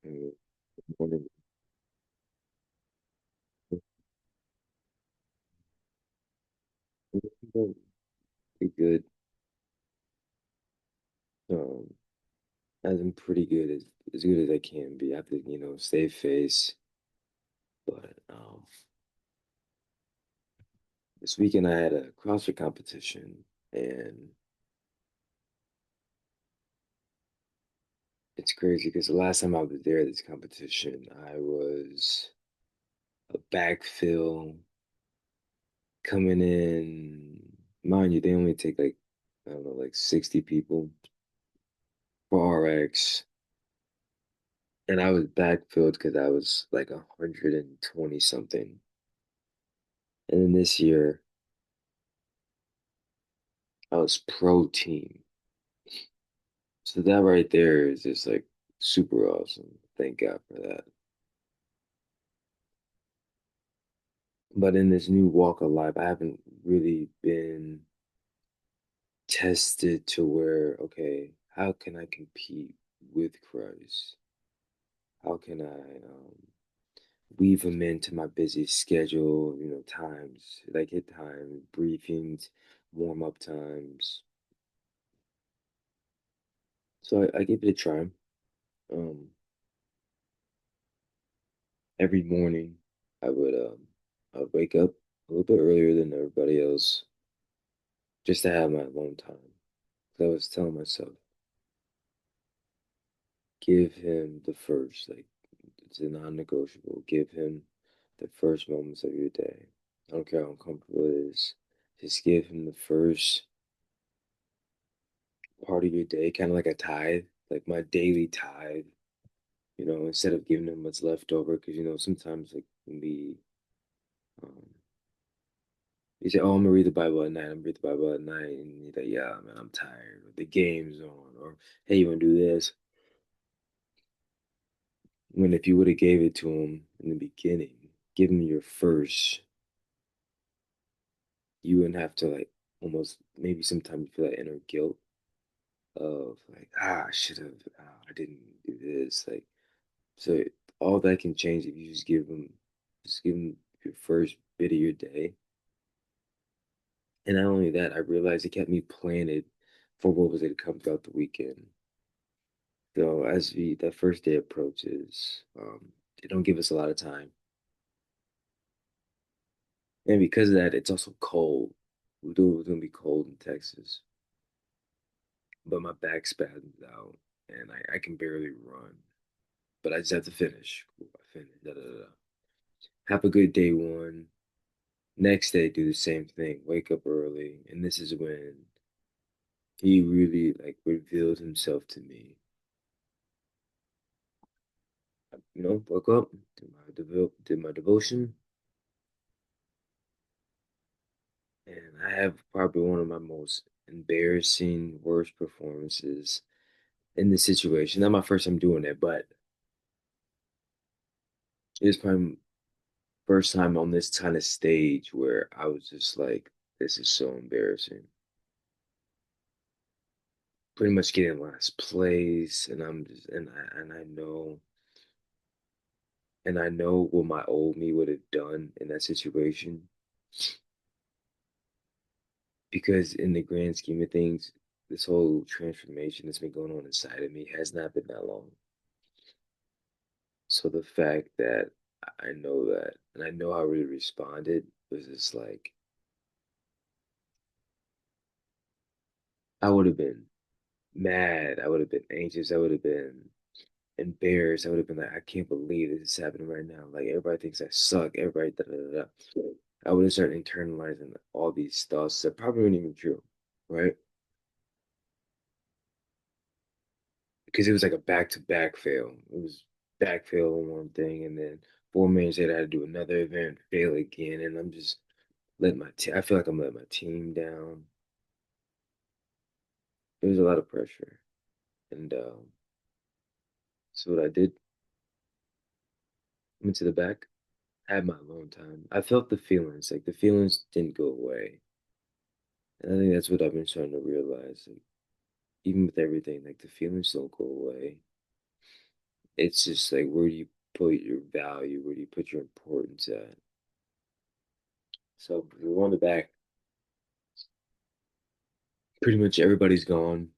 Uh, Morning. Pretty good. Um, I'm pretty good as good as I can be. I have to, save face. But this weekend I had a CrossFit competition, and it's crazy because the last time I was there at this competition, I was a backfill coming in. Mind you, they only take like I don't know, like 60 people for RX. And I was backfilled because I was like 120 something. And then this year, I was pro team. So that right there is just like super awesome. Thank God for that. But in this new walk of life, I haven't really been tested to where, okay, how can I compete with Christ? How can I weave him into my busy schedule, times, like hit time, briefings, warm up times. So I gave it a try. Um, every morning I'd wake up a little bit earlier than everybody else just to have my alone time. So I was telling myself, give him the first, like it's a non-negotiable. Give him the first moments of your day. I don't care how uncomfortable it is. Just give him the first part of your day, kind of like a tithe, like my daily tithe. Instead of giving him what's left over, because sometimes like um, you say, "Oh, I'm gonna read the Bible at night. I'm gonna read the Bible at night," and you're like, "Yeah, man, I'm tired. Or the game's on." Or, "Hey, you wanna do this?" When if you would have gave it to him in the beginning, give him your first, you wouldn't have to like almost maybe sometimes you feel that inner guilt of like, I should have, I didn't do this. Like, so all that can change if you just give him your first bit of your day. And not only that, I realized it kept me planted for what was it to come throughout the weekend. So as that first day approaches, they don't give us a lot of time, and because of that, it's also cold. We knew it was gonna be cold in Texas, but my back spasms out, and I can barely run. But I just have to finish. Cool, I finished. Da, da, da, da. Have a good day one. Next day, do the same thing. Wake up early, and this is when he really like revealed himself to me. Woke up, did my devotion, and I have probably one of my most embarrassing, worst performances in this situation. Not my first time doing it, but it's my first time on this kind of stage where I was just like, this is so embarrassing. Pretty much getting last place, and I'm just and I know what my old me would have done in that situation because in the grand scheme of things, this whole transformation that's been going on inside of me has not been that long. So the fact that I know that and I know how I really responded was just like I would have been mad, I would have been anxious, I would have been embarrassed, I would have been like, I can't believe this is happening right now. Like everybody thinks I suck, everybody da da da. Da. I would have started internalizing all these thoughts that probably weren't even true, right? Because it was like a back-to-back fail. It was back fail on one thing, and then 4 minutes later, I had to do another event, fail again, and I'm just letting my I feel like I'm letting my team down. It was a lot of pressure, and so what I did, went to the back, had my alone time. I felt the feelings, like the feelings didn't go away, and I think that's what I've been starting to realize. Like even with everything, like the feelings don't go away. It's just like, where do you put your value? Where do you put your importance at? So we're on the back. Pretty much everybody's gone,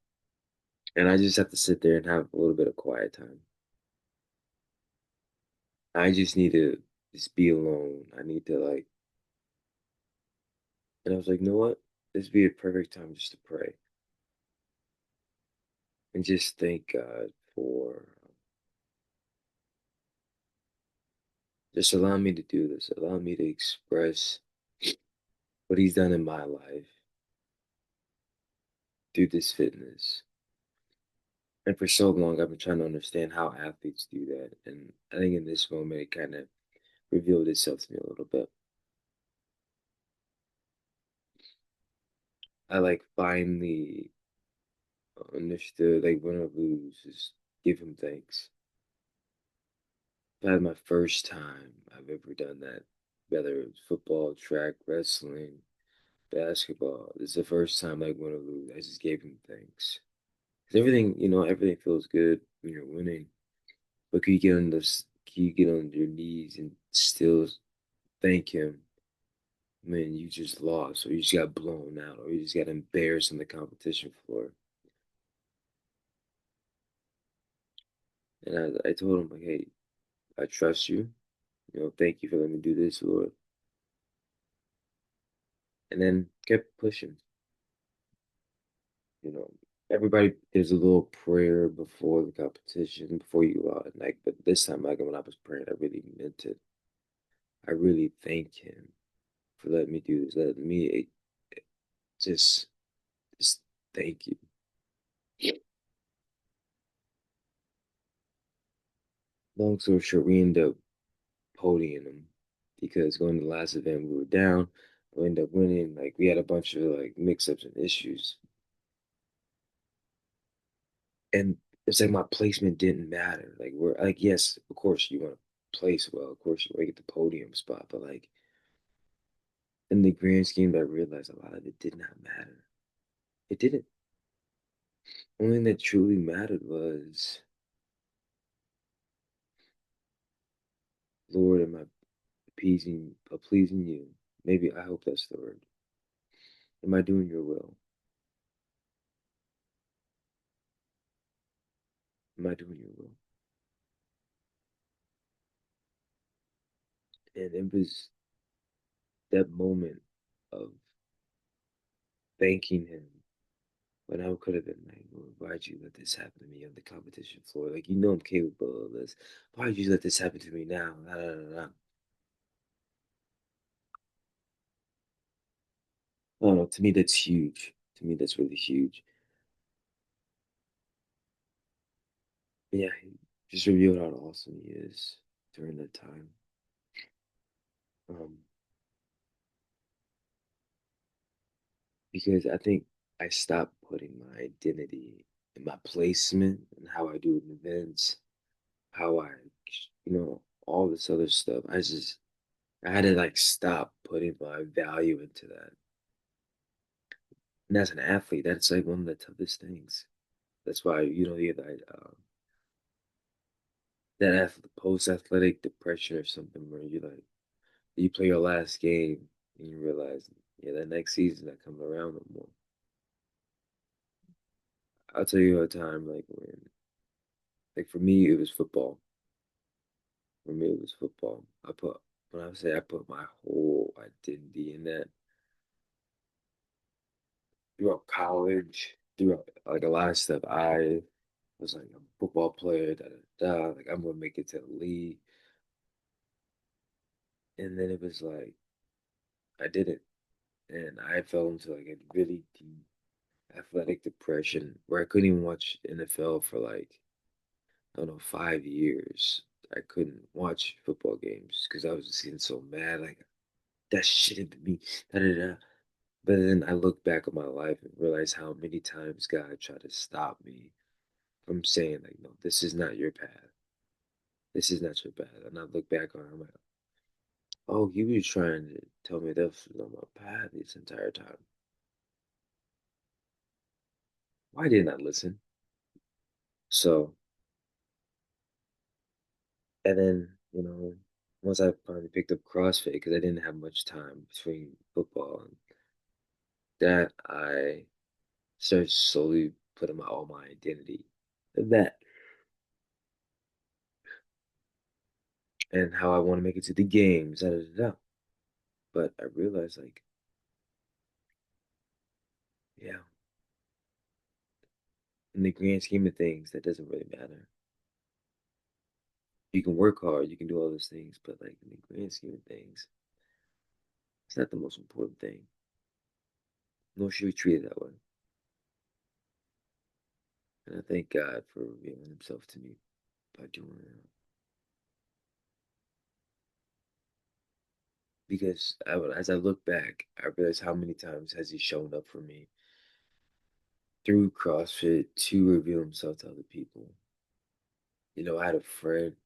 and I just have to sit there and have a little bit of quiet time. I just need to just be alone. I need to like, and I was like, you know what? This would be a perfect time just to pray and just thank God for just allowing me to do this, allowing me to express what He's done in my life through this fitness. And for so long, I've been trying to understand how athletes do that. And I think in this moment, it kind of revealed itself to me a little bit. I like finally understood, like, win or lose, just give Him thanks. I had my first time I've ever done that, whether it was football, track, wrestling, basketball. This is the first time, like, win or lose, I just gave Him thanks. 'Cause everything, everything feels good when you're winning. But can you get on your knees and still thank Him when you just lost, or you just got blown out, or you just got embarrassed on the competition floor? And I told him, like, hey, I trust you. Thank you for letting me do this, Lord. And then kept pushing. You know, everybody there's a little prayer before the competition, before you go out. And like, but this time, like when I was praying, I really meant it. I really thank Him for letting me do this. Letting me just, just thank you. Long story short, we ended up podium them because going to the last event we were down, we ended up winning. Like we had a bunch of like mix-ups and issues, and it's like my placement didn't matter. Like we're like, yes, of course you want to place well, of course you want to get the podium spot, but like in the grand scheme, I realized a lot of it did not matter. It didn't. Only thing that truly mattered was, Lord, am I pleasing you? Maybe I hope that's the word. Am I doing your will? Am I doing your will? And it was that moment of thanking Him when I could have been like, Lord, why'd you let this happen to me on the competition floor? Like, I'm capable of this. Why'd you let this happen to me now? Nah, nah, nah, nah. I don't know. To me, that's huge. To me, that's really huge. Yeah, He just revealed how awesome He is during that time. Um, because I think I stopped putting my identity and my placement and how I do events, how all this other stuff. I had to like stop putting my value into that. And as an athlete, that's like one of the toughest things. That's why, you have that post-athletic depression or something where you play your last game and you realize, yeah, that next season's not coming around no more. I'll tell you a time like for me, it was football. For me, it was football. When I say I put my whole identity in that throughout college, throughout like a lot of stuff. I was like a football player, da da da. Like I'm gonna make it to the league, and then it was like I didn't, and I fell into like a really deep athletic depression where I couldn't even watch NFL for like I don't know 5 years. I couldn't watch football games because I was just getting so mad. Like that shouldn't be me. Da, da, da. But then I look back at my life and realize how many times God tried to stop me from saying like, no, this is not your path. This is not your path. And I look back on it, I'm like, oh, He was trying to tell me this was on my path this entire time. Why didn't I listen? So And then, once I finally picked up CrossFit, because I didn't have much time between football and that, I started slowly putting all my identity in that and how I want to make it to the games, da da da da. But I realized, like, yeah, in the grand scheme of things, that doesn't really matter. You can work hard, you can do all those things, but like in the grand scheme of things, it's not the most important thing. Nor should we treat it that way. And I thank God for revealing Himself to me by doing that. Because as I look back, I realize how many times has He shown up for me through CrossFit to reveal Himself to other people. I had a friend,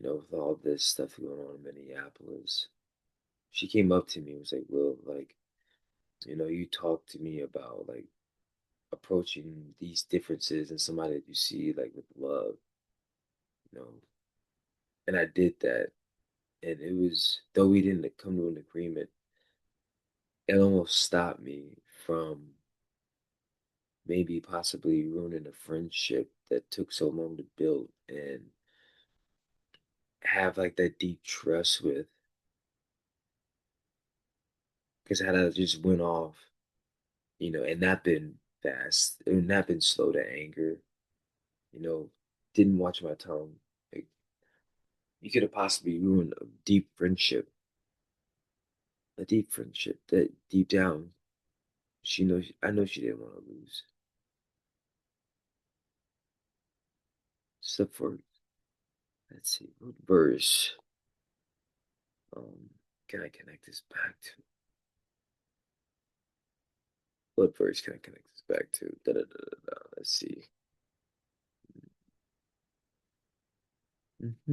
with all this stuff going on in Minneapolis. She came up to me and was like, "Will, like, you talked to me about like approaching these differences and somebody that you see like with love, you know." And I did that, and it was though we didn't come to an agreement, it almost stopped me from maybe possibly ruining a friendship that took so long to build and have like that deep trust with. Because had I just went off, and not been fast, and not been slow to anger, you know, didn't watch my tongue, like you could have possibly ruined a deep friendship that deep down I know she didn't want to lose. Except for, let's see, what verse um can I connect this back to? What verse can I connect this back to? Da, da, da, da, da. Let's see. Let's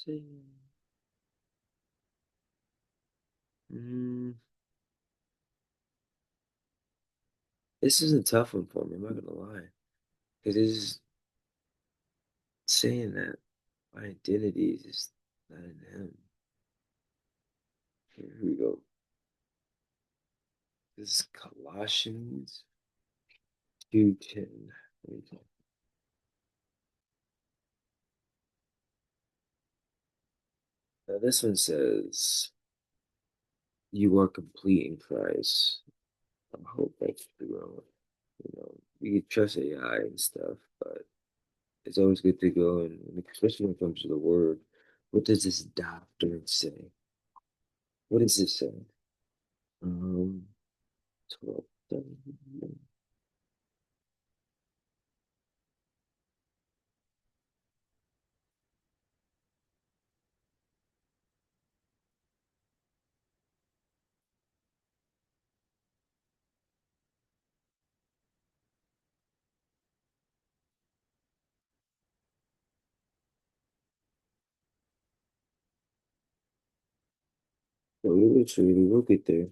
see. Mm, this is a tough one for me. I'm not gonna lie, because it is saying that my identity is just not in him. Here we go. This is Colossians 2:10. Now this one says, "You are complete in Christ." I hope that's true. We can trust AI and stuff, but it's always good to go and especially when it comes to the word. What does this doctrine say? What does this say? Um, 12. So we literally look at there.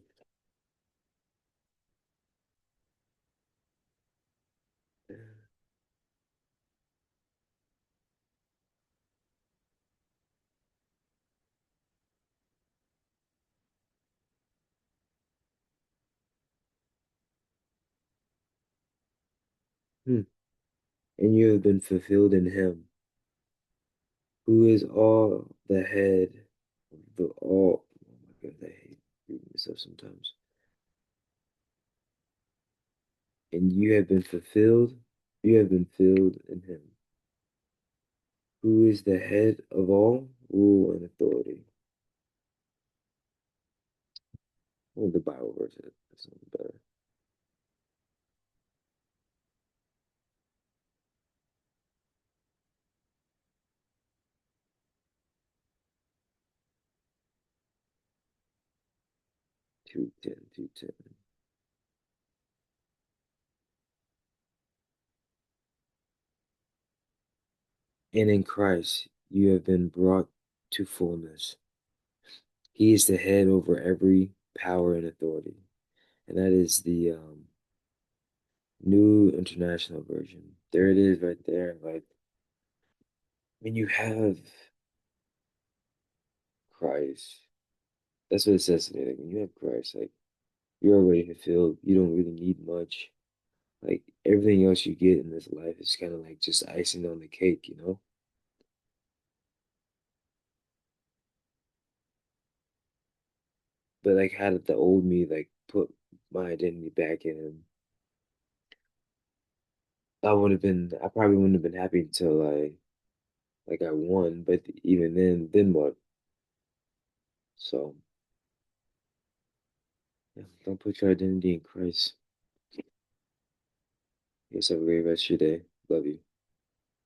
Hmm. And you have been fulfilled in him, who is all the head of the all. Oh my God, I hate reading this up sometimes. And you have been fulfilled, you have been filled in him, who is the head of all rule and authority. Well, the Bible verse is something better. 2:10, 2:10. And in Christ you have been brought to fullness. He is the head over every power and authority. and that is the New International Version. There it is right there. Like when you have Christ, that's what it says to me. Like when you have Christ, like you're already fulfilled. You don't really need much. Like everything else you get in this life is kind of like just icing on the cake, you know? But like how did the old me like put my identity back in him? I probably wouldn't have been happy until I won, but even then what? So yeah, don't put your identity in Christ. You guys have a great rest of your day. Love you.